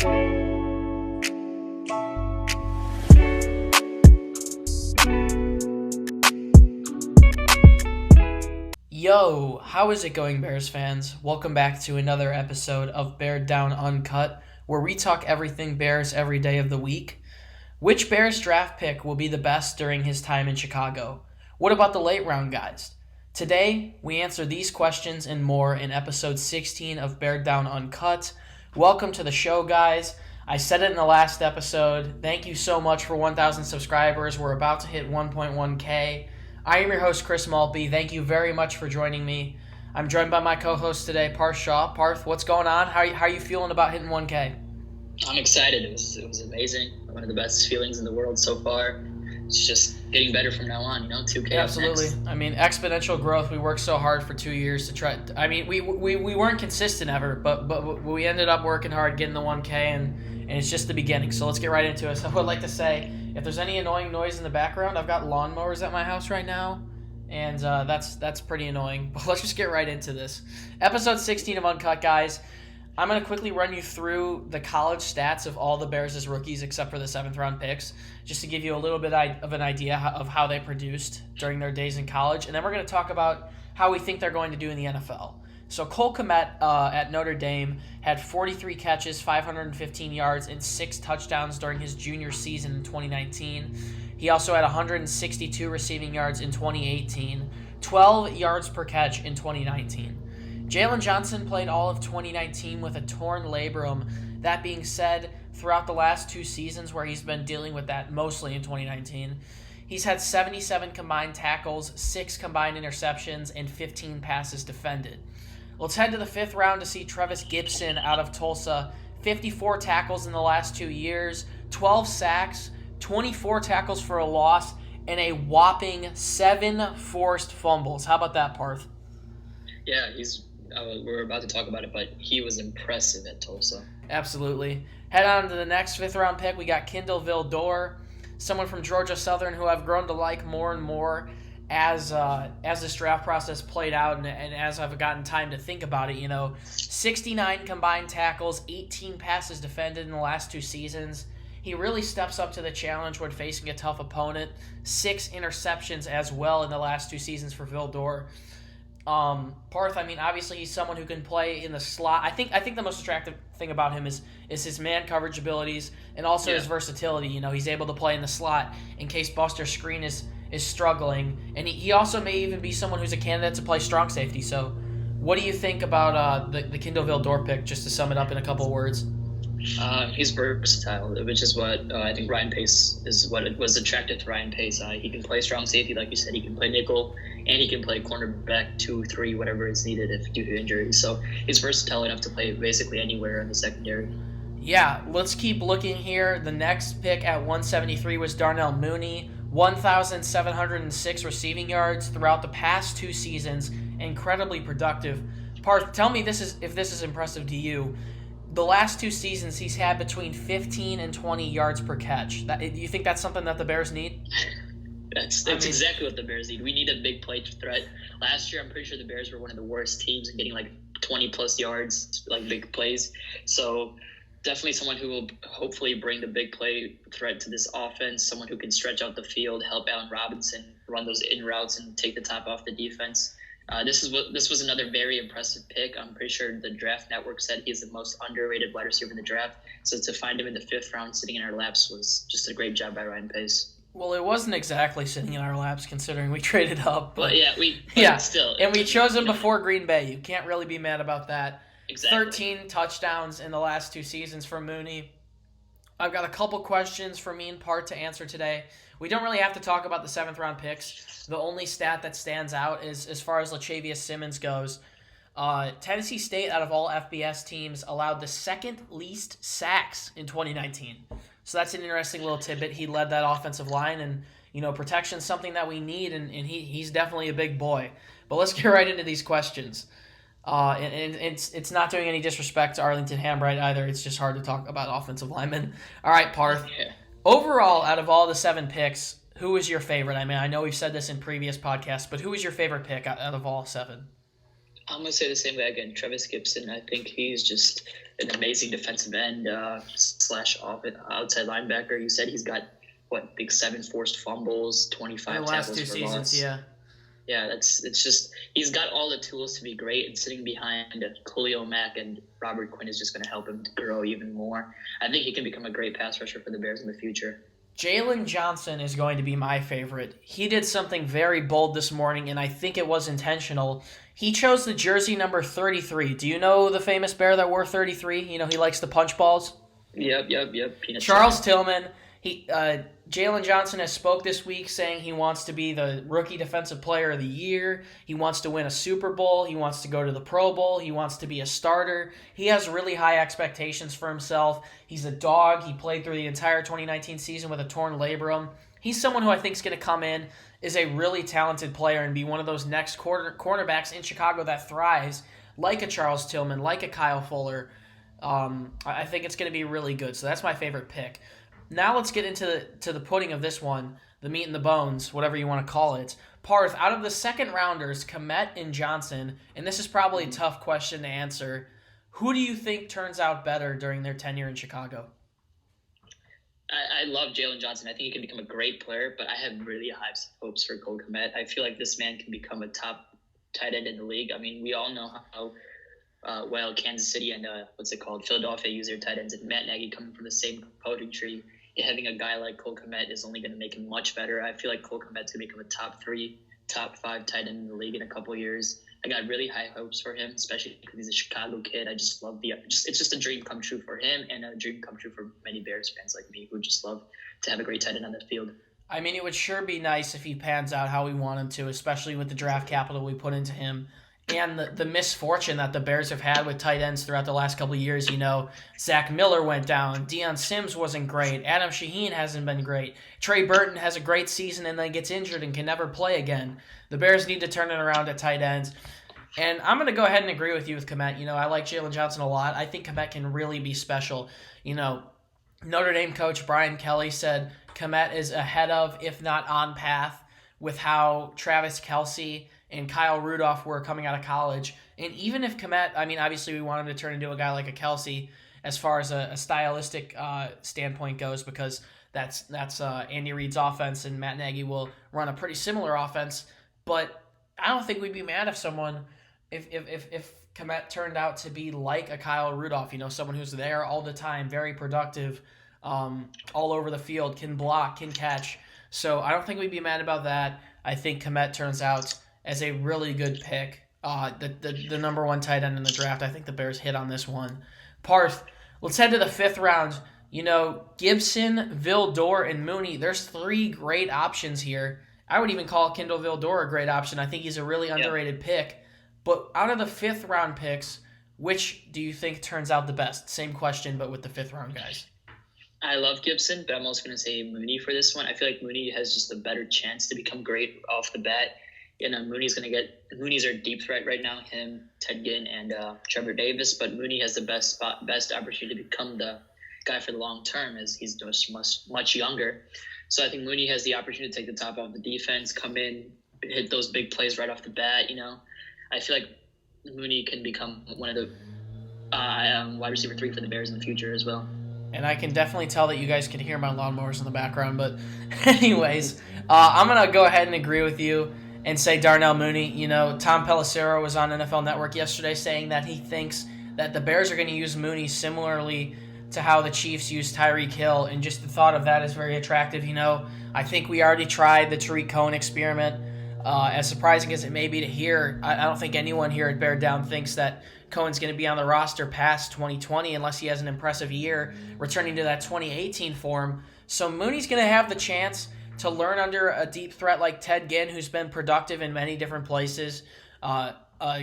Yo, how is it going, Bears fans? Welcome back to another episode of Beared Down Uncut, where we talk everything Bears every day of the week. Which Bears draft pick will be the best during his time in Chicago? What about the late round guys? Today, we answer these questions and more in episode 16 of Beared Down Uncut. Welcome to the show, guys. I said it in the last episode. Thank you so much for 1,000 subscribers. We're about to hit 1.1K. I am your host, Chris Maltby. Thank you very much for joining me. I'm joined by my co-host today, Parth Shaw. Parth, what's going on? How are you feeling about hitting 1K? I'm excited. It was amazing. One of the best feelings in the world so far. It's just getting better from now on, 2K. Absolutely. Next. I mean, exponential growth. We worked so hard for 2 years to try. I mean, we weren't consistent ever, but we ended up working hard, getting the 1K, and it's just the beginning. So let's get right into it. So I would like to say, if there's any annoying noise in the background, I've got lawnmowers at my house right now, and that's pretty annoying. But let's just get right into this. Episode 16 of Uncut, guys. I'm going to quickly run you through the college stats of all the Bears' rookies except for the 7th-round picks, just to give you a little bit of an idea of how they produced during their days in college. And then we're going to talk about how we think they're going to do in the NFL. So Cole Kmet at Notre Dame had 43 catches, 515 yards, and 6 touchdowns during his junior season in 2019. He also had 162 receiving yards in 2018, 12 yards per catch in 2019. Jaylon Johnson played all of 2019 with a torn labrum. That being said, throughout the last 2 seasons where he's been dealing with that, mostly in 2019, he's had 77 combined tackles, 6 combined interceptions, and 15 passes defended. Let's head to the 5th round to see Trevis Gibson out of Tulsa. 54 tackles in the last 2 years, 12 sacks, 24 tackles for a loss, and a whopping 7 forced fumbles. How about that, Parth? Yeah, we're about to talk about it, but he was impressive at Tulsa. Absolutely. Head on to the next 5th-round pick. We got Kindle Vildor, someone from Georgia Southern who I've grown to like more and more as this draft process played out and as I've gotten time to think about it. 69 combined tackles, 18 passes defended in the last 2 seasons. He really steps up to the challenge when facing a tough opponent. 6 interceptions as well in the last 2 seasons for Vildor. Parth, I mean, obviously he's someone who can play in the slot. I think the most attractive thing about him is his man coverage abilities and also his versatility. He's able to play in the slot in case Buster Skrine is struggling. And he also may even be someone who's a candidate to play strong safety. So what do you think about the Kindle Vildor pick, just to sum it up in a couple words? He's versatile, which is what I think Ryan Pace is what it was attractive to Ryan Pace. He can play strong safety, like you said. He can play nickel, and he can play cornerback 2, 3, whatever is needed if due to injury. So he's versatile enough to play basically anywhere in the secondary. Yeah, let's keep looking here. The next pick at 173 was Darnell Mooney, 1,706 receiving yards throughout the past 2 seasons. Incredibly productive. Parth, tell me if this is impressive to you. The last 2 seasons, he's had between 15 and 20 yards per catch. Do you think that's something that the Bears need? That's exactly what the Bears need. We need a big play threat. Last year, I'm pretty sure the Bears were one of the worst teams in getting 20-plus yards, big plays. So definitely someone who will hopefully bring the big play threat to this offense, someone who can stretch out the field, help Allen Robinson run those in routes and take the top off the defense. This was another very impressive pick. I'm pretty sure the Draft Network said he's the most underrated wide receiver in the draft. So to find him in the 5th round sitting in our laps was just a great job by Ryan Pace. Well, it wasn't exactly sitting in our laps considering we traded up. But still. And we chose him before Green Bay. You can't really be mad about that. Exactly. 13 touchdowns in the last 2 seasons for Mooney. I've got a couple questions for me and Parth to answer today. We don't really have to talk about the 7th-round picks. The only stat that stands out is as far as Latavius Simmons goes. Tennessee State, out of all FBS teams, allowed the 2nd least sacks in 2019. So that's an interesting little tidbit. He led that offensive line, and protection's something that we need, and he's definitely a big boy. But let's get right into these questions. And it's not doing any disrespect to Arlington Hambright either. It's just hard to talk about offensive linemen. All right, Parth. Yeah. Overall, out of all the 7 picks, who was your favorite? I mean, I know we've said this in previous podcasts, but who was your favorite pick out of all 7? I'm gonna say the same guy again, Travis Gibson. I think he's just an amazing defensive end slash outside linebacker. You said he's got what, big 7 forced fumbles, 25 In the last tackles 2 for seasons, loss. yeah. Yeah, it's just he's got all the tools to be great, and sitting behind Khalil Mack and Robert Quinn is just going to help him to grow even more. I think he can become a great pass rusher for the Bears in the future. Jaylon Johnson is going to be my favorite. He did something very bold this morning, and I think it was intentional. He chose the jersey number 33. Do you know the famous Bear that wore 33? You know, he likes the punch balls. Yep. Peanut Charles Tillman. Jaylon Johnson has spoke this week saying he wants to be the Rookie Defensive Player of the Year. He wants to win a Super Bowl. He wants to go to the Pro Bowl. He wants to be a starter. He has really high expectations for himself. He's a dog. He played through the entire 2019 season with a torn labrum. He's someone who I think is going to come in, is a really talented player, and be one of those next cornerbacks in Chicago that thrives, like a Charles Tillman, like a Kyle Fuller. I think it's going to be really good. So that's my favorite pick. Now let's get into the pudding of this one, the meat and the bones, whatever you want to call it. Parth, out of the second rounders, Kmet and Johnson, and this is probably a tough question to answer, who do you think turns out better during their tenure in Chicago? I love Jaylon Johnson. I think he can become a great player, but I have really high hopes for Cole Kmet. I feel like this man can become a top tight end in the league. I mean, we all know how well Kansas City and Philadelphia use their tight ends, and Matt Nagy coming from the same coaching tree. Having a guy like Cole Kmet is only going to make him much better. I feel like Cole Kmet's going to become a top 3, top 5 tight end in the league in a couple of years. I got really high hopes for him, especially because he's a Chicago kid. I just love it's just a dream come true for him, and a dream come true for many Bears fans like me who just love to have a great tight end on the field. I mean, it would sure be nice if he pans out how we want him to, especially with the draft capital we put into him. And the misfortune that the Bears have had with tight ends throughout the last couple of years. You know, Zach Miller went down. Deion Sims wasn't great. Adam Shaheen hasn't been great. Trey Burton has a great season and then gets injured and can never play again. The Bears need to turn it around at tight ends. And I'm going to go ahead and agree with you with Kmet. You know, I like Jaylon Johnson a lot. I think Kmet can really be special. You know, Notre Dame coach Brian Kelly said Kmet is ahead of, if not on path, with how Travis Kelce and Kyle Rudolph were coming out of college. And even if Kmet, I mean, obviously we want him to turn into a guy like a Kelce as far as a stylistic standpoint goes, because that's Andy Reid's offense, and Matt Nagy will run a pretty similar offense. But I don't think we'd be mad if Kmet turned out to be like a Kyle Rudolph, you know, someone who's there all the time, very productive, all over the field, can block, can catch. So I don't think we'd be mad about that. I think Kmet turns out as a really good pick, the number 1 tight end in the draft. I think the Bears hit on this one. Parth, let's head to the 5th round. You know, Gibson, Vildor, and Mooney, there's 3 great options here. I would even call Kindle Vildor a great option. I think he's a really underrated pick. But out of the 5th round picks, which do you think turns out the best? Same question, but with the 5th round guys. I love Gibson, but I'm also going to say Mooney for this one. I feel like Mooney has just a better chance to become great off the bat. You know, Mooney's our deep threat right now, him, Ted Ginn, and Trevor Davis. But Mooney has the best opportunity to become the guy for the long term, as he's just much younger. So I think Mooney has the opportunity to take the top off the defense, come in, hit those big plays right off the bat. You know, I feel like Mooney can become one of the wide receiver 3 for the Bears in the future as well. And I can definitely tell that you guys can hear my lawnmowers in the background. But anyways, I'm going to go ahead and agree with you and say Darnell Mooney. You know, Tom Pelissero was on NFL Network yesterday saying that he thinks that the Bears are going to use Mooney similarly to how the Chiefs used Tyreek Hill, and just the thought of that is very attractive. You know, I think we already tried the Tariq Cohen experiment. As surprising as it may be to hear, I don't think anyone here at Beared Down thinks that Cohen's going to be on the roster past 2020 unless he has an impressive year, returning to that 2018 form. So Mooney's going to have the chance to learn under a deep threat like Ted Ginn, who's been productive in many different places, a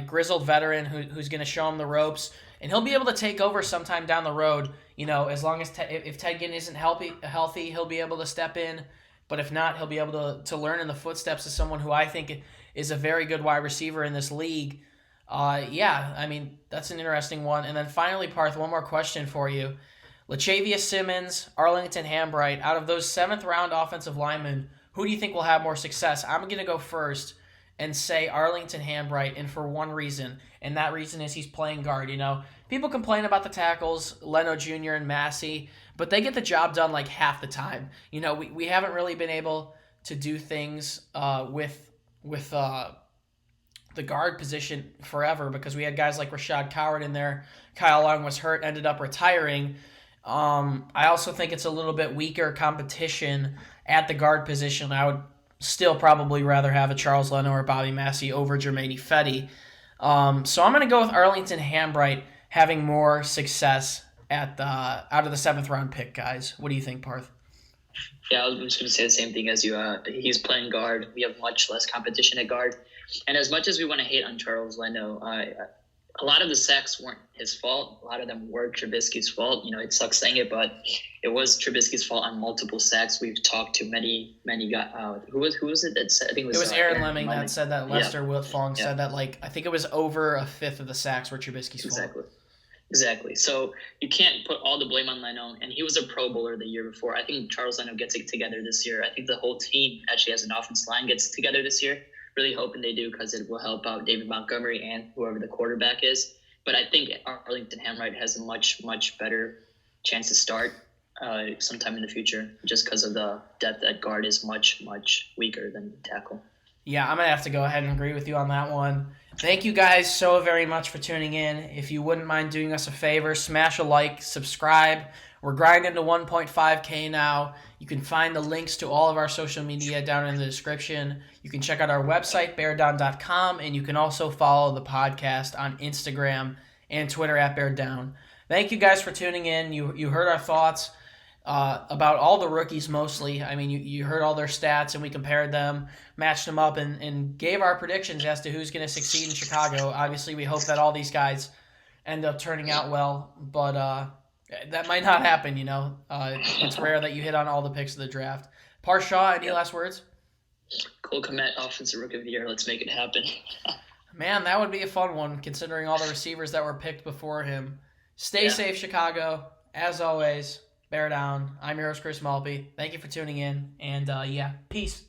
grizzled veteran who's going to show him the ropes, and he'll be able to take over sometime down the road. You know, as long as if Ted Ginn isn't healthy, he'll be able to step in. But if not, he'll be able to learn in the footsteps of someone who I think is a very good wide receiver in this league. Yeah, I mean, that's an interesting one. And then finally, Parth, one more question for you. Latavius Simmons, Arlington Hambright, out of those 7th round offensive linemen, who do you think will have more success? I'm going to go first and say Arlington Hambright, and for one reason, and that reason is he's playing guard. People complain about the tackles, Leno Jr. and Massey, but they get the job done like half the time. We haven't really been able to do things with the guard position forever because we had guys like Rashad Coward in there. Kyle Long was hurt, ended up retiring. I also think it's a little bit weaker competition at the guard position. I would still probably rather have a Charles Leno or Bobby Massey over Jermaine Fetty. So I'm going to go with Arlington Hambright having more success out of the 7th round pick, guys. What do you think, Parth? Yeah, I was just going to say the same thing as you. He's playing guard. We have much less competition at guard. And as much as we want to hate on Charles Leno, a lot of the sacks weren't his fault. A lot of them were Trubisky's fault. It sucks saying it, but it was Trubisky's fault on multiple sacks. We've talked to many guys. Who was it that said? I think it was Aaron Leming that said that. Lester Wiltfong said that. I think it was over a fifth of the sacks were Trubisky's fault. Exactly. So you can't put all the blame on Leno, and he was a Pro Bowler the year before. I think Charles Leno gets it together this year. I think the whole team actually as an offensive line gets it together this year. Really hoping they do because it will help out David Montgomery and whoever the quarterback is. But I think Arlington Hambright has a much, much better chance to start sometime in the future just because of the depth at guard is much, much weaker than tackle. Yeah, I'm going to have to go ahead and agree with you on that one. Thank you guys so very much for tuning in. If you wouldn't mind doing us a favor, smash a like, subscribe. We're grinding to 1.5K now. You can find the links to all of our social media down in the description. You can check out our website, beareddown.com, and you can also follow the podcast on Instagram and Twitter at Beared Down. Thank you guys for tuning in. You heard our thoughts about all the rookies mostly. I mean, you heard all their stats, and we compared them, matched them up, and gave our predictions as to who's going to succeed in Chicago. Obviously, we hope that all these guys end up turning out well, but that might not happen, It's rare that you hit on all the picks of the draft. Parth Shaw, any last words? Cole Kmet, Offensive Rookie of the Year. Let's make it happen. Man, that would be a fun one, considering all the receivers that were picked before him. Stay safe, Chicago. As always, bear down. I'm your host, Chris Malpe. Thank you for tuning in, and peace.